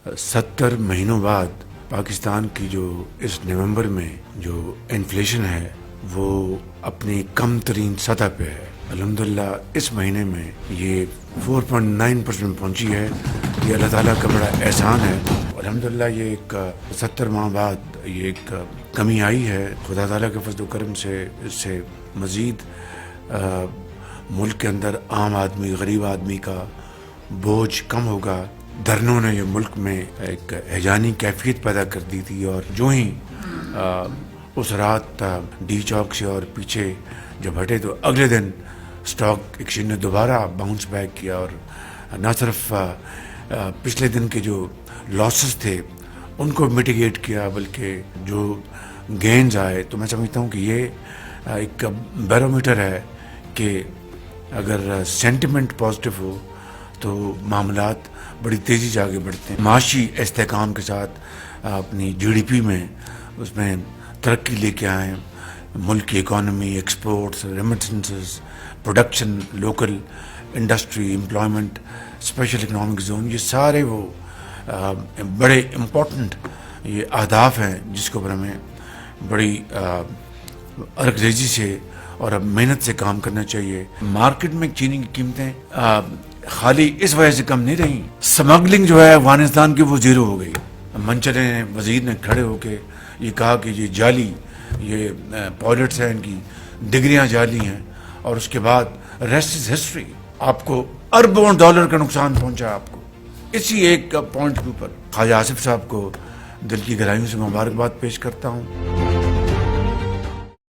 70 مہینوں بعد پاکستان کی جو اس نومبر میں جو انفلیشن ہے وہ اپنی کم ترین سطح پہ ہے. الحمدللہ اس مہینے میں یہ 4.9% پہنچی ہے. یہ اللہ تعالیٰ کا بڑا احسان ہے. الحمدللہ یہ ایک 70 ماہ بعد یہ ایک کمی آئی ہے. خدا تعالیٰ کے فضل و کرم سے اس سے مزید ملک کے اندر عام آدمی غریب آدمی کا بوجھ کم ہوگا. دھرنوں نے یہ ملک میں ایک ہیجانی کیفیت پیدا کر دی تھی اور جو ہی اس رات ڈی چوک سے اور پیچھے جب ہٹے تو اگلے دن اسٹاک ایکسچینج نے دوبارہ باؤنس بیک کیا اور نہ صرف پچھلے دن کے جو لاسز تھے ان کو میٹیگیٹ کیا بلکہ جو گینز آئے. تو میں سمجھتا ہوں کہ یہ ایک بیرومیٹر ہے کہ اگر سینٹیمنٹ پازیٹیو ہو تو معاملات بڑی تیزی سے آگے بڑھتے ہیں. معاشی استحکام کے ساتھ اپنی جی ڈی پی میں اس میں ترقی لے کے آئیں. ملک کی economy, exports, remittances, production, local industry, employment, special economic zone, یہ سارے وہ بڑے امپورٹنٹ یہ اہداف ہیں جس کے اوپر ہمیں بڑی عرق ریزی سے اور اب محنت سے کام کرنا چاہیے. مارکیٹ میں چینی کی قیمتیں خالی اس وجہ سے کم نہیں رہیں. سمگلنگ جو ہے افغانستان کی وہ زیرو ہو گئی. منچلے وزیر نے کھڑے ہو کے یہ کہا کہ یہ جعلی یہ پائلٹس ہیں، ان کی ڈگریاں جعلی ہیں اور اس کے بعد ریسٹ از ہسٹری. آپ کو اربوں ڈالر کا نقصان پہنچا. آپ کو اسی ایک پوائنٹ کے اوپر خواجہ آصف صاحب کو دل کی گہرائیوں سے مبارکباد پیش کرتا ہوں.